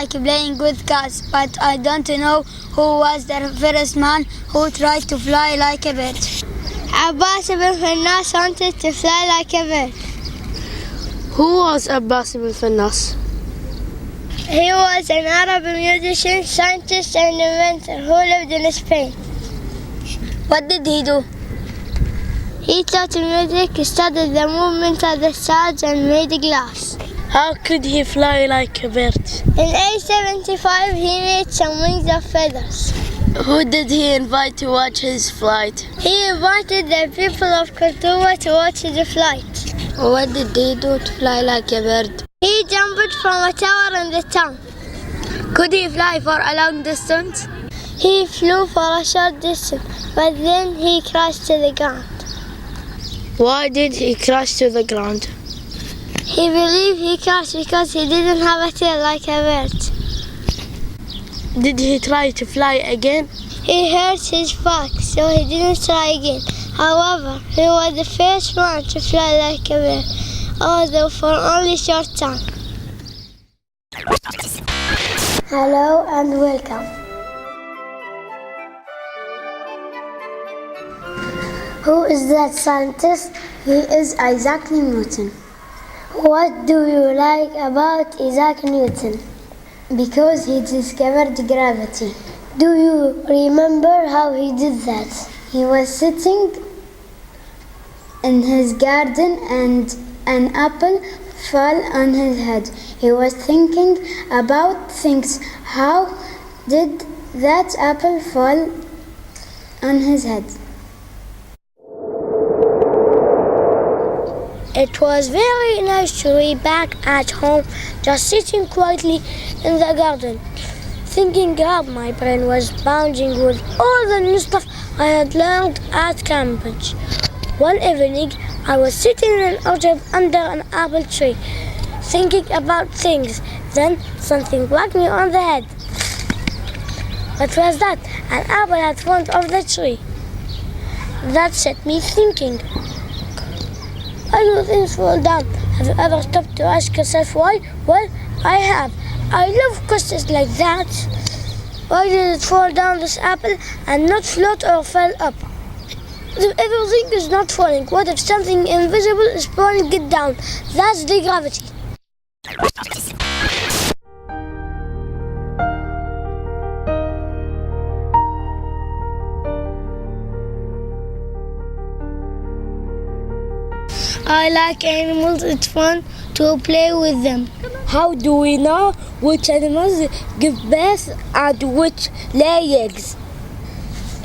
like playing with cats, but I don't know who was the first man who tried to fly like a bird. Abbas ibn Firnas wanted to fly like a bird. Who was Abbas ibn Firnas? He was an Arab musician, scientist, and inventor who lived in Spain. What did he do? He taught music, studied the movement of the stars, and made glass. How could he fly like a bird? In 875, he made some wings of feathers. Who did he invite to watch his flight? He invited the people of Cordoba to watch the flight. What did he do to fly like a bird? He jumped from a tower in the town. Could he fly for a long distance? He flew for a short distance, but then he crashed to the ground. Why did he crash to the ground? He believed he crashed because he didn't have a tail like a bird. Did he try to fly again? He hurt his back, so he didn't try again. However, he was the first one to fly like a bird, although for only a short time. Hello and welcome. Who is that scientist? He is Isaac Newton. What do you like about Isaac Newton? Because he discovered gravity. Do you remember how he did that? He was sitting in his garden and an apple fell on his head. He was thinking about things. How did that apple fall on his head? It was very nice to be back at home, just sitting quietly in the garden, thinking how my brain was bouncing with all the new stuff I had learned at Cambridge. One evening, I was sitting in an orchard under an apple tree, thinking about things. Then something whacked me on the head. What was that? An apple at front of the tree. That set me thinking. Why do things fall down? Have you ever stopped to ask yourself why? Well, I have. I love questions like that. Why did it fall down this apple and not float or fell up? If everything is not falling, what if something invisible is pulling it down? That's the gravity. I like animals. It's fun to play with them. How do we know which animals give birth and which lay eggs?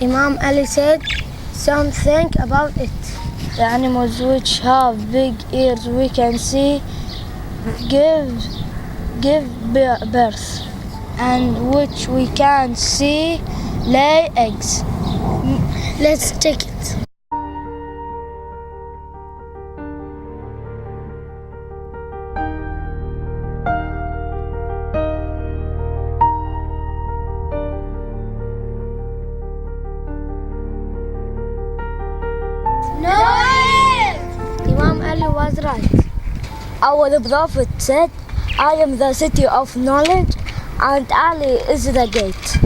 Imam Ali said, some think about it. The animals which have big ears we can see give birth, and which we can't see lay eggs. Let's check it. Imam Ali was right. Our prophet said, I am the city of knowledge and Ali is the gate.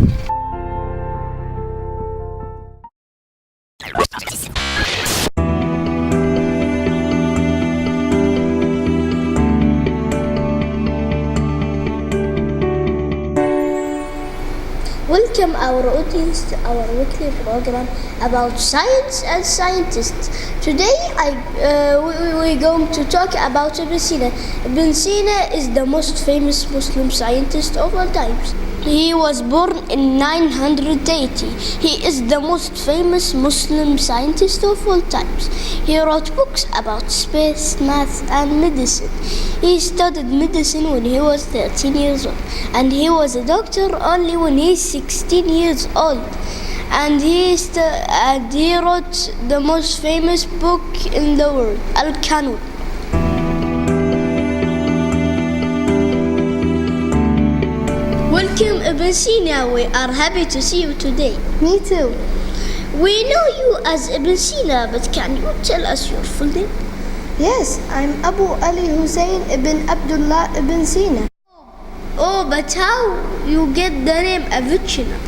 Welcome our audience to our weekly program about science and scientists. Today we're going to talk about Ibn Sina. Ibn Sina is the most famous Muslim scientist of all times. He was born in 980. He is the most famous Muslim scientist of all times. He wrote books about space, math, and medicine. He studied medicine when he was 13 years old, and he was a doctor only when he's 16 years old. And he wrote the most famous book in the world, Al-Qanun. Welcome Ibn Sina, we are happy to see you today. Me too. We know you as Ibn Sina, but can you tell us your full name? Yes, I'm Abu Ali Hussein ibn Abdullah ibn Sina. Oh, but how you get the name Avicenna?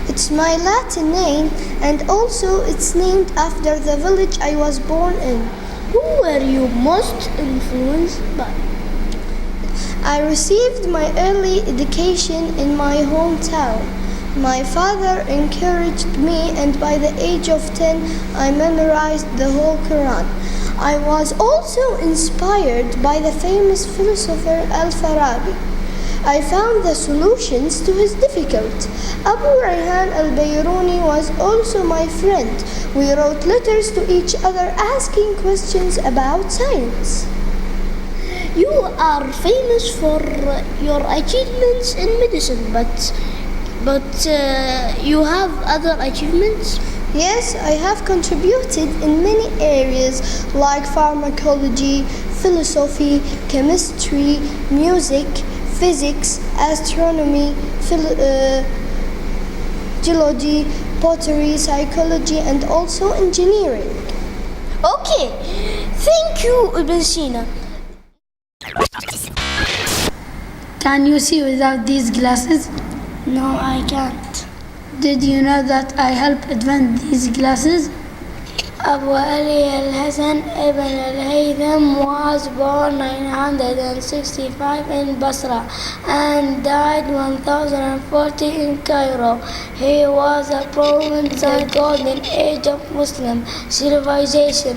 It's my Latin name, and also it's named after the village I was born in. Who were you most influenced by? I received my early education in my hometown. My father encouraged me, and by the age of 10, I memorized the whole Quran. I was also inspired by the famous philosopher Al-Farabi. I found the solutions to his difficulties. Abu Rayhan al-Bayruni was also my friend. We wrote letters to each other asking questions about science. You are famous for your achievements in medicine, but you have other achievements? Yes, I have contributed in many areas like pharmacology, philosophy, chemistry, music, physics, astronomy, geology, pottery, psychology, and also engineering. Okay, thank you, Ibn Sina. Can you see without these glasses? No, I can't. Did you know that I helped invent these glasses? Abu Ali al-Hasan ibn al-Haytham was born 965 in Basra and died 1040 in Cairo. He was a prominent in the golden age of Muslim civilization.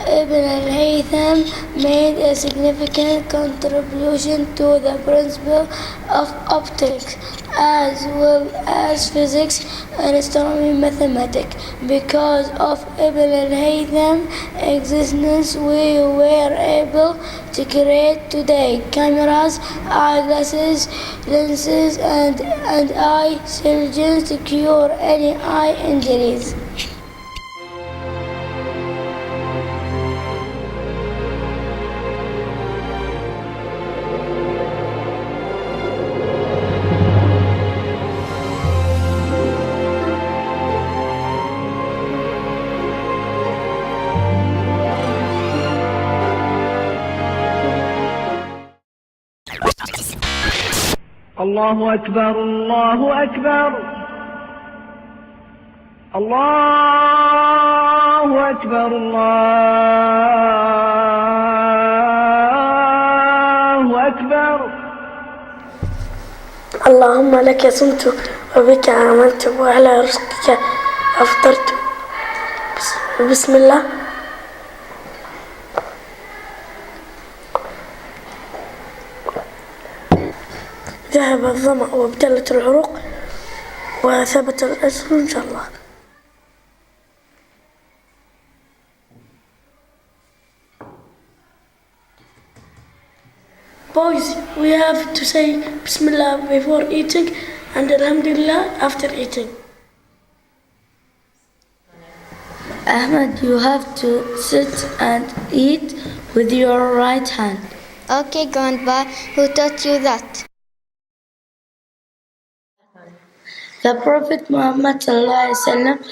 Ibn al-Haytham made a significant contribution to the principle of optics as well as physics and astronomy mathematics. Because of Ibn al-Haytham existence, we were able to create today cameras, eyeglasses, lenses, and eye surgeons to cure any eye injuries. الله أكبر الله أكبر الله أكبر الله أكبر. اللهم لك صمت وبك آمنت وعلى رزقك أفطرت. بسم الله. ذهب الظمأ وابتلت العروق وثبت الأجر إن شاء الله. Boys, we have to say Bismillah before eating and Alhamdulillah after eating. Ahmed, you have to sit and eat with your right hand. Okay, Grandpa, who taught you that? The Prophet Muhammad ﷺ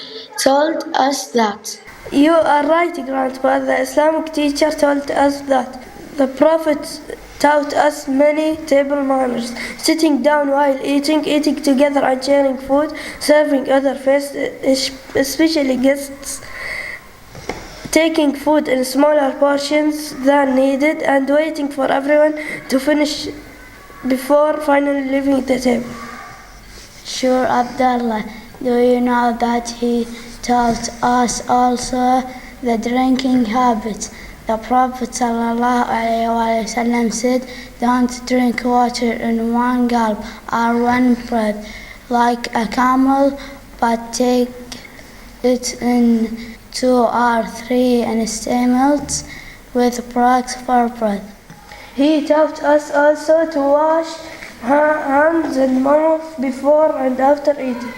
told us that. You are right, Grandpa. The Islamic teacher told us that. The Prophet taught us many table manners: sitting down while eating, eating together and sharing food, serving other guests, especially guests, taking food in smaller portions than needed, and waiting for everyone to finish before finally leaving the table. Sure, Abdullah, do you know that he taught us also the drinking habit? The Prophet ﷺ said, don't drink water in one gulp or one breath like a camel, but take it in 2 or 3 installments with breaks for breath. He taught us also to wash hands and mouth before and after eating.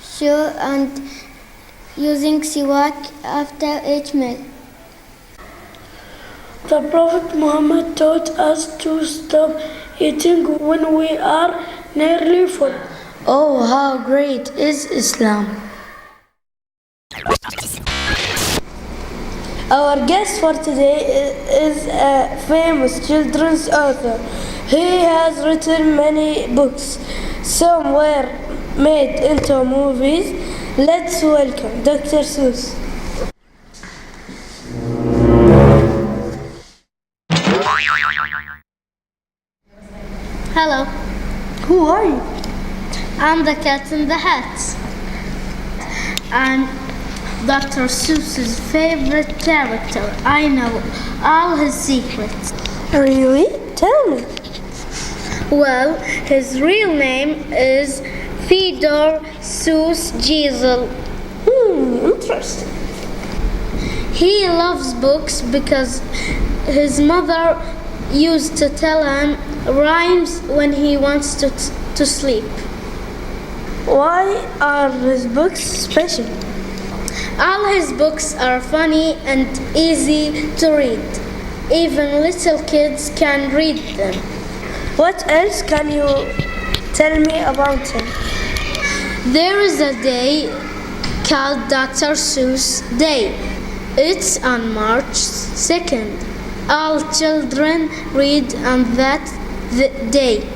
Sure, and using siwak after each meal. The Prophet Muhammad taught us to stop eating when we are nearly full. Oh, how great is Islam! Our guest for today is a famous children's author. He has written many books. Some were made into movies. Let's welcome Dr. Seuss. Hello, Who are you? I'm the cat in the hat. I'm Dr. Seuss's favorite character. I know all his secrets. Really? Tell me. Well, his real name is Fedor Seuss Giesel. Interesting. He loves books because his mother used to tell him rhymes when he wants to sleep. Why are his books special? All his books are funny and easy to read. Even little kids can read them. What else can you tell me about him? There is a day called Dr. Seuss Day. It's on March 2nd. All children read on that day.